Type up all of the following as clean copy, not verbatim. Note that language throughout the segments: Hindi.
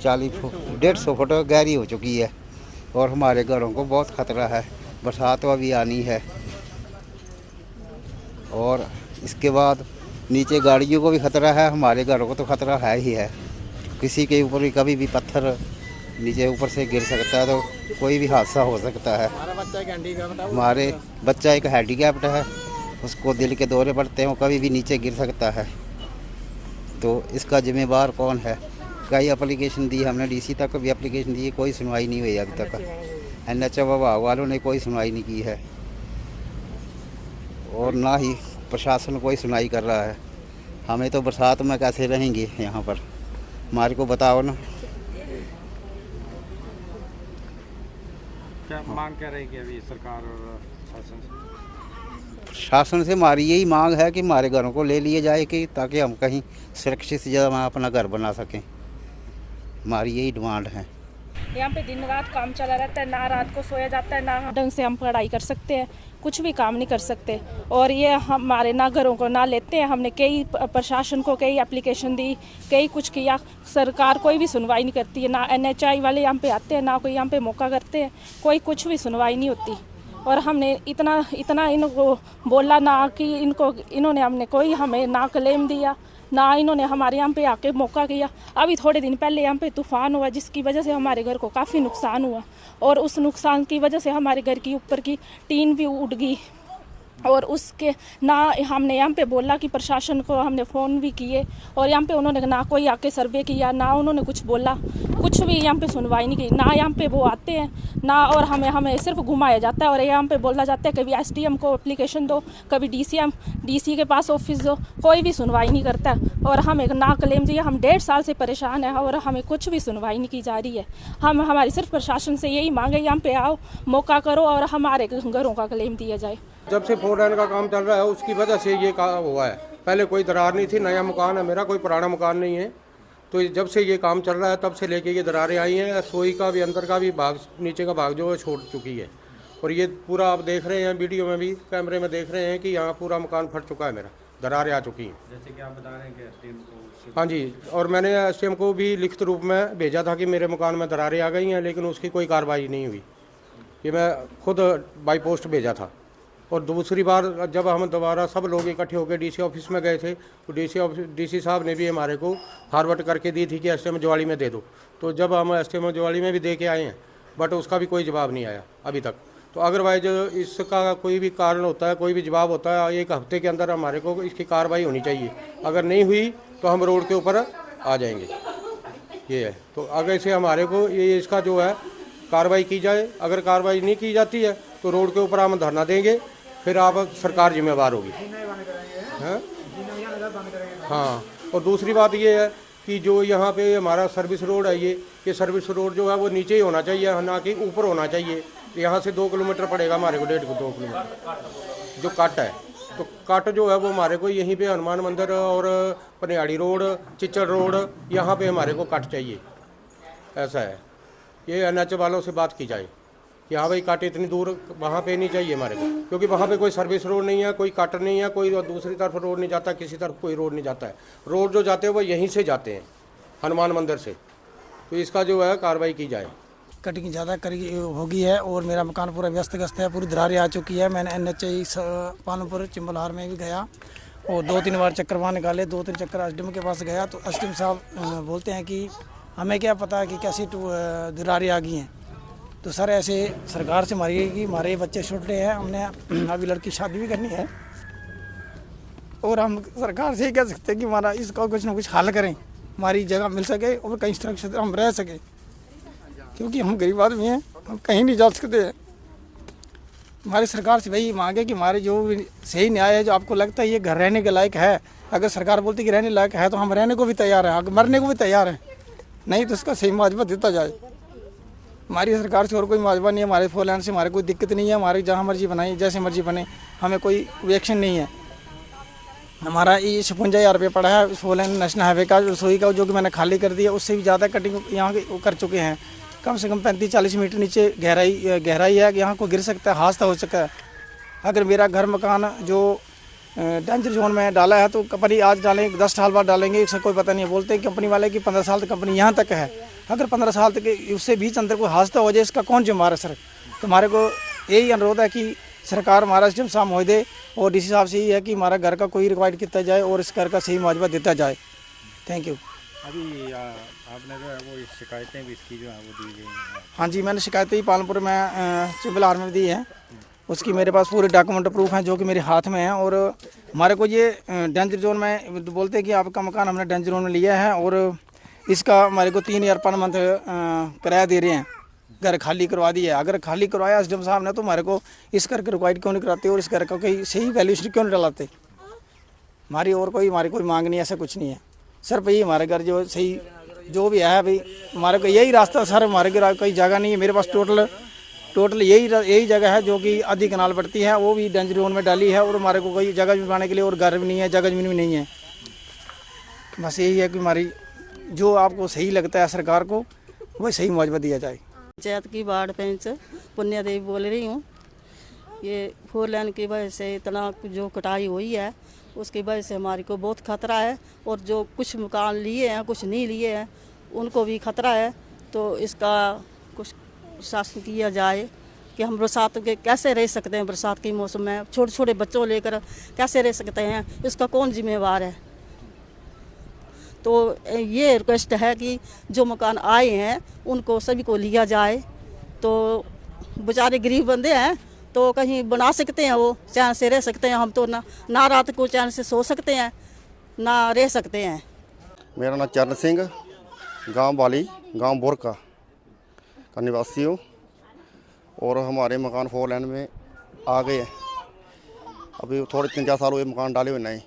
150 फुट गहरी हो चुकी है और हमारे घरों को बहुत ख़तरा है। बरसात अभी आनी है और इसके बाद नीचे गाड़ियों को भी ख़तरा है, हमारे घरों को तो ख़तरा है ही है। किसी के ऊपर भी कभी भी पत्थर नीचे ऊपर से गिर सकता है, तो कोई भी हादसा हो सकता है। हमारे बच्चा एक हैंडीकैप्ड है, उसको दिल के दौरे पड़ते हैं, वो कभी भी नीचे गिर सकता है। तो इसका जिम्मेवार कौन है? कई एप्लीकेशन दी हमने, डीसी तक भी एप्लीकेशन दी, कोई सुनवाई नहीं हुई अभी तक। NH विभाग वालों ने कोई सुनवाई नहीं की है और ना ही प्रशासन कोई सुनवाई कर रहा है। हमें तो बरसात में कैसे रहेंगे यहाँ पर, हमारे को बताओ ना। क्या मांग क्या रहेगी अभी सरकार और शासन से? शासन से हमारी यही मांग है कि हमारे घरों को ले लिए जाए कि ताकि हम कहीं सुरक्षित जगह अपना घर बना सकें। हमारी यही डिमांड है। यहाँ पे दिन रात काम चला रहता है, ना रात को सोया जाता है, ना ढंग से हम पढ़ाई कर सकते हैं, कुछ भी काम नहीं कर सकते। और ये हमारे ना घरों को ना लेते हैं। हमने कई प्रशासन को कई एप्लीकेशन दी, कई कुछ किया, सरकार कोई भी सुनवाई नहीं करती है। ना NHI वाले यहाँ पे आते हैं, ना कोई यहाँ पे मौका करते हैं, कोई कुछ भी सुनवाई नहीं होती। और हमने इतना इनको बोला ना कि इन्होंने हमने कोई हमें ना क्लेम दिया, ना इन्होंने हमारे यहाँ पे आके मौका किया। अभी थोड़े दिन पहले यहाँ पे तूफान हुआ, जिसकी वजह से हमारे घर को काफ़ी नुकसान हुआ और उस नुकसान की वजह से हमारे घर की ऊपर की टीन भी उड़ गई। और उसके ना हमने यहाँ पे बोला कि प्रशासन को हमने फ़ोन भी किए और यहाँ पे उन्होंने ना कोई आके सर्वे किया, ना उन्होंने कुछ बोला, कुछ भी यहाँ पे सुनवाई नहीं की। ना यहाँ पे वो आते हैं ना, और हमें सिर्फ घुमाया जाता है और यहाँ पे बोला जाता है कभी SDM को एप्लीकेशन दो, कभी DC के पास ऑफिस दो, कोई भी सुनवाई नहीं करता। और हमें ना क्लेम दिया, हम 1.5 साल से परेशान हैं और हमें कुछ भी सुनवाई नहीं की जा रही है। हमारी सिर्फ प्रशासन से यही मांग है, यहाँ पे आओ, मौका करो और हमारे घरों का क्लेम दिया जाए। जब से 4 लाइन का काम चल रहा है उसकी वजह से ये हुआ है। पहले कोई दरार नहीं थी, नया मकान है मेरा, कोई पुराना मकान नहीं है। तो जब से ये काम चल रहा है तब से लेके ये दरारें आई हैं। रसोई का भी, अंदर का भी भाग, नीचे का भाग जो है छोड़ चुकी है। और ये पूरा आप देख रहे हैं, वीडियो में भी कैमरे में देख रहे हैं कि यहाँ पूरा मकान फट चुका है मेरा, दरारें आ चुकी हैं। जैसे कि आप बता रहे हैं कि SDM को। हाँ जी, और मैंने SDM को भी लिखित रूप में भेजा था कि मेरे मकान में दरारें आ गई हैं, लेकिन उसकी कोई कार्रवाई नहीं हुई। ये मैं खुद बाई पोस्ट भेजा था। और दूसरी बार जब हम दोबारा सब लोग इकट्ठे होकर DC ऑफिस में गए थे, तो DC साहब ने भी हमारे को फॉरवर्ड करके दी थी कि SDM ज्वाली में दे दो। तो जब हम SDM ज्वाली में भी दे के आए हैं, बट उसका भी कोई जवाब नहीं आया अभी तक। तो अदरवाइज इसका कोई भी कारण होता है, कोई भी जवाब होता है, 1 हफ्ते के अंदर हमारे को इसकी कार्रवाई होनी चाहिए। अगर नहीं हुई तो हम रोड के ऊपर आ जाएंगे। ये है, तो अगर इसे हमारे को ये इसका जो है कार्रवाई की जाए। अगर कार्रवाई नहीं की जाती है तो रोड के ऊपर हम धरना देंगे, फिर आप सरकार जिम्मेवार होगी। हाँ, और दूसरी बात ये है कि जो यहाँ पे हमारा सर्विस रोड है, ये सर्विस रोड जो है वो नीचे ही होना चाहिए, ना कि ऊपर होना चाहिए। यहाँ से 2 किलोमीटर पड़ेगा हमारे को, 2 किलोमीटर जो कट है। तो कट जो है वो हमारे को यहीं पे हनुमान मंदिर और पनियाड़ी रोड, चिच्चड़ रोड, यहाँ पे हमारे को कट चाहिए। ऐसा है, ये NH वालों से बात की जाए कि हाँ भाई काट इतनी दूर वहाँ पे नहीं चाहिए हमारे को, क्योंकि वहाँ पे कोई सर्विस रोड नहीं है, कोई काट नहीं है, कोई दूसरी तरफ रोड नहीं जाता, किसी तरफ कोई रोड नहीं जाता है। रोड जो जाते हैं वो यहीं से जाते हैं, हनुमान मंदिर से। तो इसका जो है कार्रवाई की जाए। कटिंग ज़्यादा करी होगी है और मेरा मकान पूरा व्यस्त ग्रस्त है, पूरी दरारें आ चुकी है। मैंने NHI पानपुर चिंबलहार में भी गया और 2-3 बार चक्कर वहाँ निकाले, 2-3 चक्कर SDM के पास गया। तो SDM साहब बोलते हैं कि हमें क्या पता कि कैसी दरारें आ गई हैं। तो सर ऐसे सरकार से मारिए कि हमारे बच्चे छोटे हैं, हमने अभी लड़की शादी भी करनी है और हम सरकार से ही कह सकते हैं कि हमारा इसका कुछ ना कुछ हल करें, हमारी जगह मिल सके और कहीं सुरक्षित हम रह सके, क्योंकि हम गरीब आदमी हैं, हम कहीं नहीं जा सकते हैं। हमारी सरकार से वही मांगे कि हमारे जो भी सही न्याय है, जो आपको लगता है ये घर रहने के लायक है, अगर सरकार बोलती कि रहने लायक है तो हम रहने को भी तैयार हैं, अगर मरने को भी तैयार हैं, नहीं तो इसका सही मुआवजा देता जाए। हमारी सरकार से और कोई मुआवजा नहीं है, हमारे 4 लाइन से हमारे कोई दिक्कत नहीं है, हमारे जहाँ मर्जी बनाए जैसे मर्जी बने, हमें कोई रिएक्शन नहीं है। हमारा ये 56,000 रुपये पड़ा है 4 लाइन नेशनल हाईवे का, रसोई का, जो कि मैंने खाली कर दिया, उससे भी ज़्यादा कटिंग यहाँ कर चुके हैं। कम से कम 35-40 मीटर नीचे गहराई है कि यहाँ को गिर सकता है, हादसा हो सकता है। अगर मेरा घर मकान जो डेंजर जोन में डाला है तो कंपनी आज डालेंगे, 10 साल बाद डालेंगे, इससे कोई पता नहीं है। बोलते हैं कंपनी वाले कि 15 साल तक कंपनी यहाँ तक है, अगर 15 साल तक उससे बीच अंदर कोई हादसा हो जाए इसका कौन जिम्मेदार है सर। तो हमारे को यही अनुरोध है कि सरकार हमारा एसडीएम साहब महोदय और डीसी साहब से यही है कि हमारा घर का कोई रिक्वायर्ड किया जाए और इस घर का सही मुआवजा देता जाए। Thank you. अभी आपने जो है वो शिकायतें भी इसकी जो है वो दी गई हैं। हाँ जी, मैंने शिकायतें ही पालनपुर में चिंबल हार में दी है। उसकी मेरे पास पूरे डॉक्यूमेंट प्रूफ हैं जो कि मेरे हाथ में हैं। और हमारे को ये डेंजर जोन में बोलते हैं कि आपका मकान हमने डेंजर जोन में लिया है और इसका हमारे को 3,000 पर मंथ किराया दे रहे हैं। घर खाली करवा दिया है। अगर खाली करवाया एसडीएम साहब ने तो हमारे को इस घर की रिक्वायर्ड क्यों नहीं कराते और इस घर का कोई सही वैल्यूशन क्यों नहीं डलाते। हमारी कोई मांग नहीं, ऐसा कुछ नहीं है सर। भाई हमारे घर जो सही जो भी है भाई हमारे को यही रास्ता सर। हमारे घर कोई जगह नहीं है। मेरे पास टोटल यही जगह है जो कि आधी कनाल पड़ती है, वो भी डेंजर जोन में डाली है। और हमारे को कोई जगह भी बनाने के लिए और घर भी नहीं है, जगह जमीन भी नहीं है। बस यही है कि हमारी जो आपको सही लगता है सरकार को वही सही मुआवजा दिया जाए। पंचायत की वार्ड पंच पुण्या देवी बोल रही हूँ। ये 4 लेन की वजह से इतना जो कटाई हुई है उसकी वजह से हमारी को बहुत खतरा है। और जो कुछ मकान लिए हैं कुछ नहीं लिए हैं उनको भी खतरा है। तो इसका कुछ शासन किया जाए कि हम बरसात के कैसे रह सकते हैं। बरसात के मौसम में छोटे छोटे बच्चों लेकर कैसे रह सकते हैं, इसका कौन जिम्मेवार है। तो ये रिक्वेस्ट है कि जो मकान आए हैं उनको सभी को लिया जाए। तो बेचारे गरीब बंदे हैं तो कहीं बना सकते हैं, वो चैन से रह सकते हैं। हम तो ना रात को चैन से सो सकते हैं ना रह सकते हैं। मेरा नाम चरण सिंह, गांव बाली, गांव बोरका का निवासी हूँ। और हमारे मकान 4 लेन में आ गए हैं। अभी थोड़े 3-4 साल हुए मकान डाले हुए नहीं।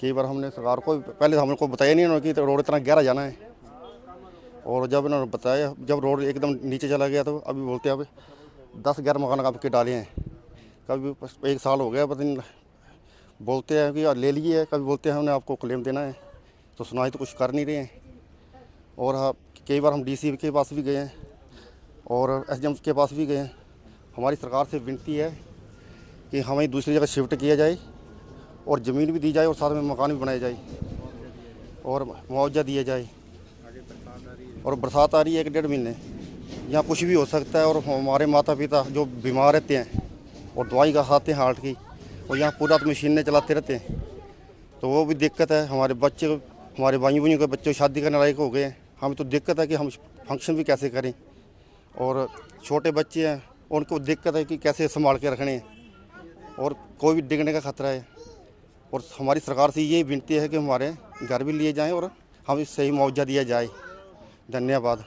कई बार हमने सरकार को पहले तो हमको बताया नहीं उन्होंने कि रोड इतना गहरा जाना है। और जब इन्होंने बताया, जब रोड एकदम नीचे चला गया तो अभी बोलते हैं अब 10-11 मकान आपके डाले हैं। कभी 1 साल हो गया पता नहीं, बोलते हैं कि ले लिए, कभी बोलते हैं हमने आपको क्लेम देना है। तो सुनाई तो कुछ कर नहीं रहे हैं। और कई बार हम डीसी के पास भी गए हैं और एसडीएम के पास भी गए हैं। हमारी सरकार से विनती है कि हमें दूसरी जगह शिफ्ट किया जाए और ज़मीन भी दी जाए और साथ में मकान भी बनाए जाए और मुआवजा दिया जाए। और बरसात आ रही है 1-1.5 महीने, यहाँ कुछ भी हो सकता है। और हमारे माता पिता जो बीमार रहते हैं और दवाई का खाते हैं हार्ट की, और यहाँ पूरा तो मशीनें चलाते रहते हैं, तो वो भी दिक्कत है। हमारे बच्चे, हमारे भाइयों के बच्चे शादी करने लायक हो गए हैं। हमें तो दिक्कत है कि हम फंक्शन भी कैसे करें। और छोटे बच्चे हैं उनको दिक्कत है कि कैसे संभाल के रखने हैं और कोई भी डिगने का खतरा है। और हमारी सरकार से ये विनती है कि हमारे घर भी लिए जाएं और हमें सही मुआवजा दिया जाए। धन्यवाद।